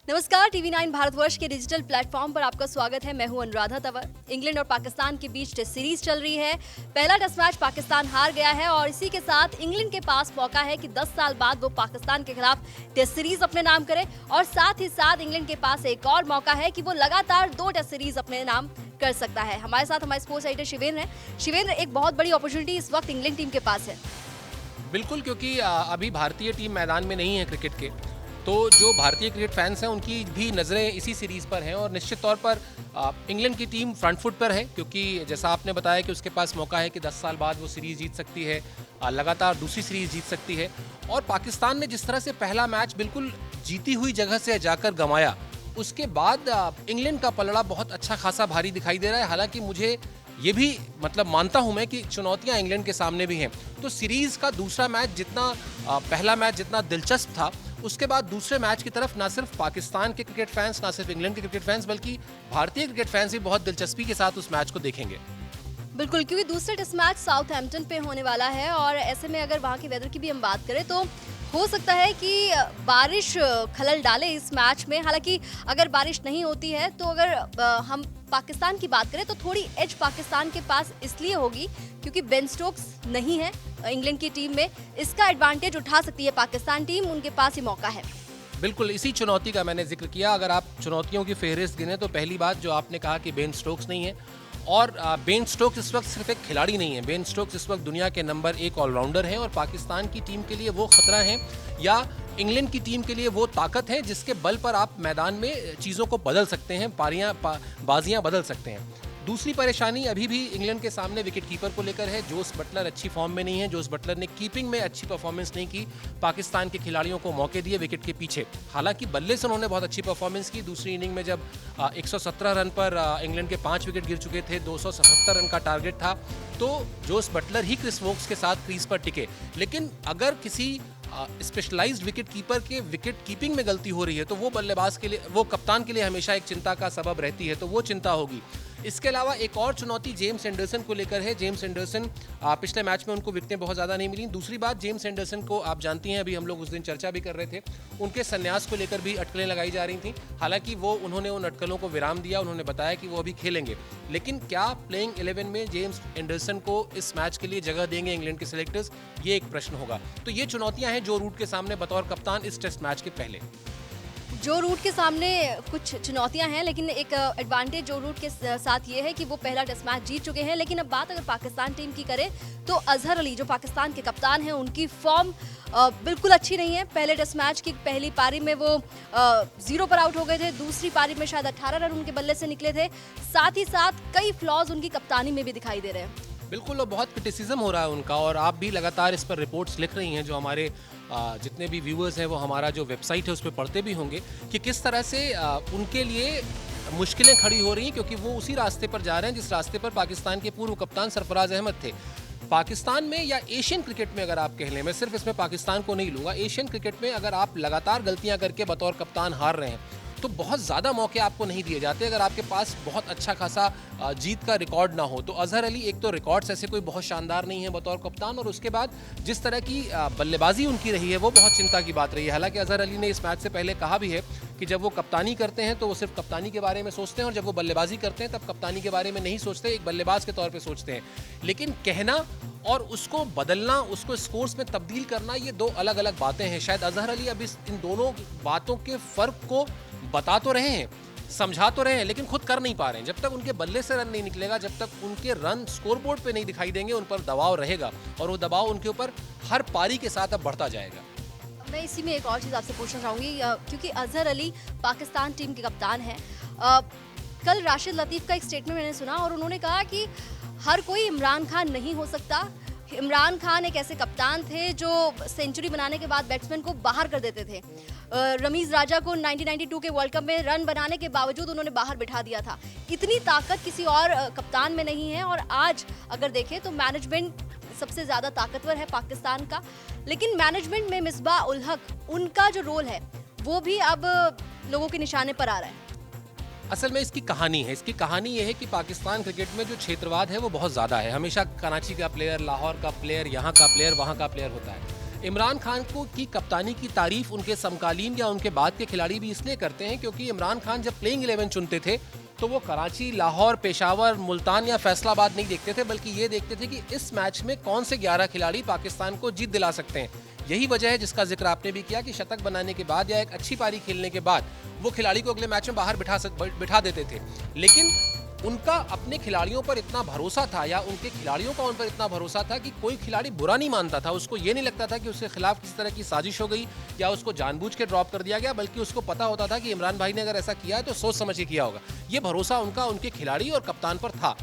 नमस्कार, टीवी9 भारतवर्ष के digital platform पर आपका स्वागत है। मैं हूं अनुराधा तंवर। इंग्लैंड और पाकिस्तान के बीच टेस्ट सीरीज चल रही है। पहला टेस्ट मैच पाकिस्तान हार गया है और इसी के साथ इंग्लैंड के पास मौका है कि 10 साल बाद वो पाकिस्तान के खिलाफ टेस्ट सीरीज अपने नाम करे और साथ ही साथ इंग्लैंड के पास एक और मौका है कि वो लगातार 2 टेस्ट सीरीज अपने नाम कर सकता है। हमारे साथ हमारे स्पोर्ट्स एडिटर शिवेंद्र हैं। शिवेंद्र, एक बहुत बड़ी अपॉर्चुनिटी इस वक्त इंग्लैंड टीम के पास है। बिल्कुल, क्योंकि अभी भारतीय टीम मैदान में नहीं है क्रिकेट के, तो जो भारतीय क्रिकेट फैंस हैं उनकी भी नज़रें इसी सीरीज़ पर हैं और निश्चित तौर पर इंग्लैंड की टीम फ्रंट फुट पर है, क्योंकि जैसा आपने बताया कि उसके पास मौका है कि 10 साल बाद वो सीरीज़ जीत सकती है, लगातार दूसरी सीरीज़ जीत सकती है। और पाकिस्तान ने जिस तरह से पहला मैच बिल्कुल जीती हुई जगह से जाकर गंवाया, उसके बाद इंग्लैंड का पलड़ा बहुत अच्छा खासा भारी दिखाई दे रहा है। हालांकि मुझे ये भी मानता हूं मैं कि चुनौतियां इंग्लैंड के सामने भी हैं। तो सीरीज़ का दूसरा मैच जितना पहला मैच जितना दिलचस्प था, उसके बाद दूसरे मैच की तरफ ना सिर्फ पाकिस्तान के क्रिकेट फैंस, ना सिर्फ इंग्लैंड के क्रिकेट फैंस, बल्कि भारतीय क्रिकेट फैंस भी बहुत दिलचस्पी के साथ उस मैच को देखेंगे। बिल्कुल, क्योंकि दूसरा टेस्ट मैच साउथहैम्पटन पे होने वाला है और ऐसे में अगर वहाँ के वेदर की भी हम बात करें तो हो सकता है कि बारिश खलल डाले इस मैच में। हालांकि अगर बारिश नहीं होती है तो अगर हम पाकिस्तान की बात करें तो थोड़ी एज पाकिस्तान के पास इसलिए होगी क्योंकि बेन स्टोक्स नहीं है इंग्लैंड की टीम में। इसका एडवांटेज उठा सकती है पाकिस्तान टीम, उनके पास ही मौका है। बिल्कुल, इसी चुनौती का मैंने जिक्र किया। अगर आप चुनौतियों की फहरिस्त गिने तो पहली बात जो आपने कहा कि बेन स्टोक्स नहीं है, और बेन स्टोक्स इस वक्त सिर्फ एक खिलाड़ी नहीं है। बेन स्टोक्स इस वक्त दुनिया के नंबर 1 ऑलराउंडर हैं और पाकिस्तान की टीम के लिए वो खतरा है या इंग्लैंड की टीम के लिए वो ताकत है जिसके बल पर आप मैदान में चीज़ों को बदल सकते हैं, बाजियां बदल सकते हैं। दूसरी परेशानी अभी भी इंग्लैंड के सामने विकेट कीपर को लेकर है। जोस बटलर अच्छी फॉर्म में नहीं है। जोस बटलर ने कीपिंग में अच्छी परफॉर्मेंस नहीं की, पाकिस्तान के खिलाड़ियों को मौके दिए विकेट के पीछे। हालांकि बल्ले से उन्होंने बहुत अच्छी परफॉर्मेंस की। दूसरी इनिंग में जब 117 रन पर इंग्लैंड के 5 विकेट गिर चुके थे, 277 रन का टारगेट था, तो जोस बटलर ही क्रिस वोक्स के साथ क्रीज पर टिके। लेकिन अगर किसी स्पेशलाइज्ड विकेट कीपर के विकेट कीपिंग में गलती हो रही है तो वो बल्लेबाज के लिए, वो कप्तान के लिए हमेशा एक चिंता का सबब रहती है, तो वो चिंता होगी। इसके अलावा एक और चुनौती जेम्स एंडरसन को लेकर है। जेम्स एंडरसन पिछले मैच में उनको विकेटें बहुत ज़्यादा नहीं मिली। दूसरी बात, जेम्स एंडरसन को आप जानती हैं, अभी हम लोग उस दिन चर्चा भी कर रहे थे, उनके संन्यास को लेकर भी अटकलें लगाई जा रही थी। हालांकि उन्होंने उन अटकलों को विराम दिया। उन्होंने बताया कि वो अभी खेलेंगे, लेकिन क्या प्लेइंग 11 में जेम्स एंडरसन को इस मैच के लिए जगह देंगे इंग्लैंड के सेलेक्टर्स, ये एक प्रश्न होगा। तो ये चुनौतियां हैं जो रूट के सामने बतौर कप्तान इस टेस्ट मैच के पहले। जो रूट के सामने कुछ चुनौतियां हैं, लेकिन एक एडवांटेज जो रूट के साथ ये है कि वो पहला टेस्ट मैच जीत चुके हैं। लेकिन अब बात अगर पाकिस्तान टीम की करें तो अजहर अली जो पाकिस्तान के कप्तान हैं, उनकी फॉर्म बिल्कुल अच्छी नहीं है। पहले टेस्ट मैच की पहली पारी में वो 0 पर आउट हो गए थे। दूसरी पारी में शायद 18 रन उनके बल्ले से निकले थे। साथ ही साथ कई फ्लॉज उनकी कप्तानी में भी दिखाई दे रहे हैं। बिल्कुल, और बहुत क्रिटिसिज्म हो रहा है उनका, और आप भी लगातार इस पर रिपोर्ट्स लिख रही हैं। जो हमारे जितने भी व्यूअर्स हैं वो हमारा जो वेबसाइट है उस पर पढ़ते भी होंगे कि किस तरह से उनके लिए मुश्किलें खड़ी हो रही हैं, क्योंकि वो उसी रास्ते पर जा रहे हैं जिस रास्ते पर पाकिस्तान के पूर्व कप्तान सरफराज अहमद थे। पाकिस्तान में या एशियन क्रिकेट में अगर आप कह लें, मैं सिर्फ इसमें पाकिस्तान को नहीं लूँगा, एशियन क्रिकेट में अगर आप लगातार गलतियाँ करके बतौर कप्तान हार रहे हैं तो बहुत ज़्यादा मौके आपको नहीं दिए जाते अगर आपके पास बहुत अच्छा खासा जीत का रिकॉर्ड ना हो। तो अजहर अली, एक तो रिकॉर्ड्स ऐसे कोई बहुत शानदार नहीं है बतौर कप्तान, और उसके बाद जिस तरह की बल्लेबाजी उनकी रही है वो बहुत चिंता की बात रही है। हालांकि अजहर अली ने इस मैच से पहले कहा भी है कि जब वो कप्तानी करते हैं तो वो सिर्फ कप्तानी के बारे में सोचते हैं, और जब वो बल्लेबाजी करते हैं तब कप्तानी के बारे में नहीं सोचते, एक बल्लेबाज के तौर पर सोचते हैं। लेकिन कहना और उसको बदलना, उसको स्कोर्स में तब्दील करना, ये 2 अलग अलग बातें हैं। शायद अजहर अली अब इन दोनों बातों के फ़र्क को बता तो रहे हैं, समझा तो रहे हैं, लेकिन खुद कर नहीं पा रहे हैं। जब तक उनके बल्ले से रन नहीं निकलेगा, जब तक उनके रन स्कोरबोर्ड पे नहीं दिखाई देंगे, उन पर दबाव रहेगा और वो दबाव उनके ऊपर हर पारी के साथ अब बढ़ता जाएगा। मैं इसी में एक और चीज़ आपसे पूछना चाहूँगी, क्योंकि अजहर अली पाकिस्तान टीम के कप्तान हैं। कल राशिद लतीफ़ का एक स्टेटमेंट मैंने सुना और उन्होंने कहा कि हर कोई इमरान खान नहीं हो सकता। इमरान खान एक ऐसे कप्तान थे जो सेंचुरी बनाने के बाद बैट्समैन को बाहर कर देते थे। रमीज़ राजा को 1992 के वर्ल्ड कप में रन बनाने के बावजूद उन्होंने बाहर बिठा दिया था। इतनी ताकत किसी और कप्तान में नहीं है। और आज अगर देखें तो मैनेजमेंट सबसे ज़्यादा ताकतवर है पाकिस्तान का, लेकिन मैनेजमेंट में मिसबाह उल हक, उनका जो रोल है वो भी अब लोगों के निशाने पर आ रहा है। असल में इसकी कहानी है, इसकी कहानी ये है कि पाकिस्तान क्रिकेट में जो क्षेत्रवाद है वो बहुत ज़्यादा है। हमेशा कराची का प्लेयर, लाहौर का प्लेयर, यहाँ का प्लेयर, वहाँ का प्लेयर होता है। इमरान खान को की कप्तानी की तारीफ उनके समकालीन या उनके बाद के खिलाड़ी भी इसलिए करते हैं क्योंकि इमरान खान जब प्लेइंग 11 चुनते थे तो वो कराची, लाहौर, पेशावर, मुल्तान या फैसलाबाद नहीं देखते थे, बल्कि ये देखते थे कि इस मैच में कौन से 11 खिलाड़ी पाकिस्तान को जीत दिला सकते हैं। यही वजह है जिसका जिक्र आपने भी किया कि शतक बनाने के बाद या एक अच्छी पारी खेलने के बाद वो खिलाड़ी को अगले मैच में बाहर बिठा देते थे। लेकिन उनका अपने खिलाड़ियों पर इतना भरोसा था या उनके खिलाड़ियों का उन पर इतना भरोसा था कि कोई खिलाड़ी बुरा नहीं मानता था। उसको ये नहीं लगता था कि उसके खिलाफ किसी तरह की साजिश हो गई या उसको जानबूझ के ड्रॉप कर दिया गया, बल्कि उसको पता होता था कि इमरान भाई ने अगर ऐसा किया है तो सोच समझ के किया होगा। ये भरोसा उनका उनके खिलाड़ी और कप्तान पर था।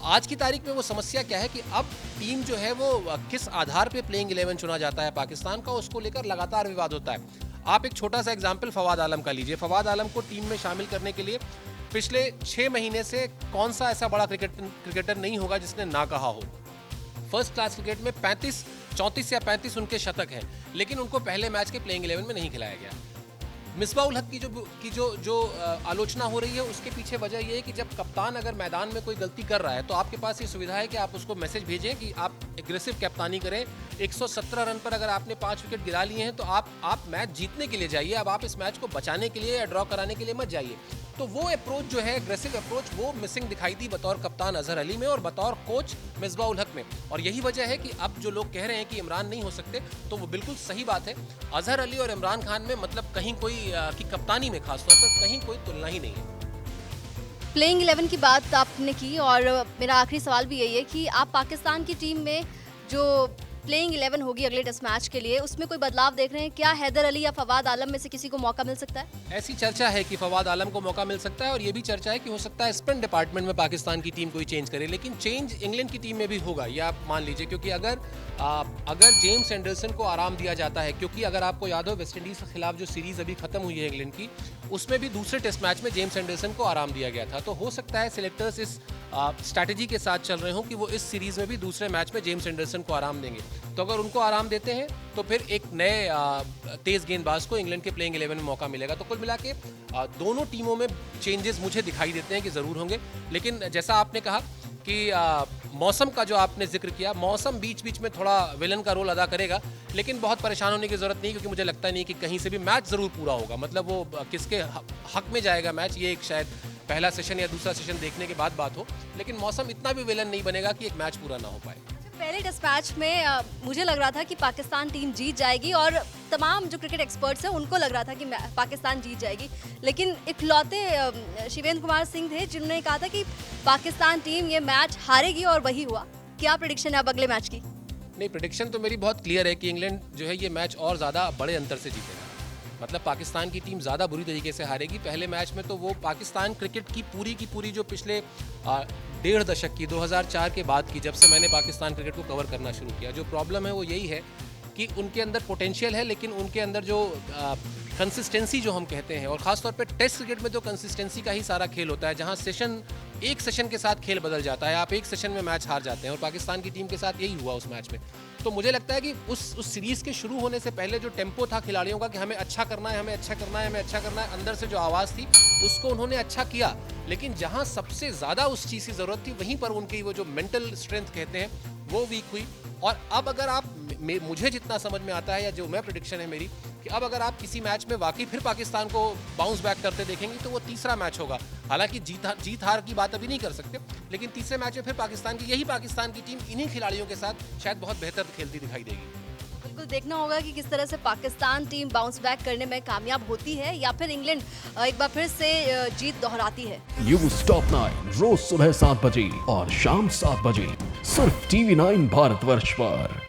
आज की तारीख में वो समस्या क्या है कि अब टीम जो है वो किस आधार पे प्लेइंग 11 चुना जाता है पाकिस्तान का, उसको लेकर लगातार विवाद होता है। आप एक छोटा सा एग्जाम्पल फवाद आलम का लीजिए। फवाद आलम को टीम में शामिल करने के लिए पिछले 6 महीने से कौन सा ऐसा बड़ा क्रिकेटर नहीं होगा जिसने ना कहा हो। फर्स्ट क्लास क्रिकेट में 34 या 35 उनके शतक हैं, लेकिन उनको पहले मैच के प्लेइंग 11 में नहीं खिलाया गया। मिसबाउल हक की जो आलोचना हो रही है उसके पीछे वजह यह है कि जब कप्तान अगर मैदान में कोई गलती कर रहा है तो आपके पास ये सुविधा है कि आप उसको मैसेज भेजें कि आप एग्रेसिव कप्तानी करें। 117 रन पर अगर आपने 5 विकेट गिरा लिए हैं तो आप मैच जीतने के लिए जाइए, अब आप इस मैच को बचाने के लिए या ड्रॉ कराने के लिए मत जाइए। तो वो अप्रोच जो है, एग्रेसिव अप्रोच, वो मिसिंग दिखाई दी बतौर कप्तान अजहर अली में और बतौर कोच मिसबाउल हक में। और यही वजह है कि अब जो लोग कह रहे हैं कि इमरान नहीं हो सकते, तो वो बिल्कुल सही बात है। अजहर अली और इमरान खान में मतलब कहीं कोई की कप्तानी में खासतौर पर कहीं कोई तुलना ही नहीं है। प्लेइंग 11 की बात आपने की और मेरा आखिरी सवाल भी यही है कि आप पाकिस्तान की टीम में जो प्लेइंग 11 होगी अगले टेस्ट मैच के लिए, उसमें कोई बदलाव देख रहे हैं? क्या हैदर अली या फवाद आलम में से किसी को मौका मिल सकता है? ऐसी चर्चा है कि फवाद आलम को मौका मिल सकता है और ये भी चर्चा है कि हो सकता है स्पिन डिपार्टमेंट में पाकिस्तान की टीम कोई चेंज करे, लेकिन चेंज इंग्लैंड की टीम में भी होगा, ये आप मान लीजिए। क्योंकि अगर जेम्स एंडरसन को आराम दिया जाता है, क्योंकि अगर आपको याद हो वेस्टइंडीज के खिलाफ जो सीरीज अभी खत्म हुई है इंग्लैंड की, उसमें भी दूसरे टेस्ट मैच में जेम्स एंडरसन को आराम दिया गया था। तो हो सकता है सिलेक्टर्स इस स्ट्रैटेजी के साथ चल रहे हो कि वो इस सीरीज में भी दूसरे मैच में जेम्स एंडरसन को आराम देंगे। तो अगर उनको आराम देते हैं तो फिर एक नए तेज गेंदबाज को इंग्लैंड के प्लेइंग 11 में मौका मिलेगा। तो कुल मिला के दोनों टीमों में चेंजेस मुझे दिखाई देते हैं कि ज़रूर होंगे। लेकिन जैसा आपने कहा कि मौसम का जो आपने जिक्र किया, मौसम बीच बीच में थोड़ा विलन का रोल अदा करेगा, लेकिन बहुत परेशान होने की ज़रूरत नहीं, क्योंकि मुझे लगता नहीं कि कहीं से भी मैच ज़रूर पूरा होगा। मतलब वो किसके हक में जाएगा मैच, ये एक शायद पहला सेशन या दूसरा सेशन देखने के बाद बात हो, लेकिन मौसम इतना भी विलन नहीं बनेगा कि एक मैच पूरा ना हो पाए। पहले टेस्ट मैच में मुझे लग रहा था कि पाकिस्तान टीम जीत जाएगी और तमाम जो क्रिकेट एक्सपर्ट्स हैं उनको लग रहा था कि पाकिस्तान जीत जाएगी, लेकिन इकलौते शिवेंद्र कुमार सिंह थे जिन्होंने कहा था कि पाकिस्तान टीम ये मैच हारेगी और वही हुआ। क्या प्रेडिक्शन है अब अगले मैच की? नहीं, प्रेडिक्शन तो मेरी बहुत क्लियर है कि इंग्लैंड जो है ये मैच और ज़्यादा बड़े अंतर से जीतेगा। मतलब पाकिस्तान की टीम ज़्यादा बुरी तरीके से हारेगी। पहले मैच में तो वो पाकिस्तान क्रिकेट की पूरी जो पिछले 1.5 दशक की 2004 के बाद की, जब से मैंने पाकिस्तान क्रिकेट को कवर करना शुरू किया, जो प्रॉब्लम है वो यही है कि उनके अंदर पोटेंशियल है, लेकिन उनके अंदर जो कंसिस्टेंसी जो हम कहते हैं, और ख़ासतौर पे टेस्ट क्रिकेट में तो कंसिस्टेंसी का ही सारा खेल होता है, जहां एक सेशन के साथ खेल बदल जाता है, आप एक सेशन में मैच हार जाते हैं, और पाकिस्तान की टीम के साथ यही हुआ उस मैच में। तो मुझे लगता है कि उस सीरीज़ के शुरू होने से पहले जो टेम्पो था खिलाड़ियों का कि हमें अच्छा करना है, हमें अच्छा करना है, हमें अच्छा करना है, अंदर से जो आवाज़ थी उसको उन्होंने अच्छा किया, लेकिन जहाँ सबसे ज़्यादा उस चीज़ की ज़रूरत थी वहीं पर उनकी वो जो मेंटल स्ट्रेंथ कहते हैं वो वीक हुई। और अब अगर आप मुझे जितना समझ में आता है, या जो मैं प्रेडिक्शन है मेरी, कि अब अगर आप किसी मैच में वाकई फिर पाकिस्तान को बाउंस बैक करते देखेंगे तो वो तीसरा मैच होगा। हालांकि जीत हार की बात अभी नहीं कर सकते, लेकिन तीसरे मैच में फिर यही पाकिस्तान की टीम इन्हीं खिलाड़ियों के साथ शायद बहुत बेहतर खेलती दिखाई देगी। बिल्कुल देखना होगा कि किस तरह से पाकिस्तान टीम बाउंस बैक करने में कामयाब होती है या फिर इंग्लैंड एक बार फिर से जीत दोहराती है। न्यूज़ टॉप 9 रोज सुबह 7 बजे और शाम 7 बजे सिर्फ TV9 भारतवर्ष पर।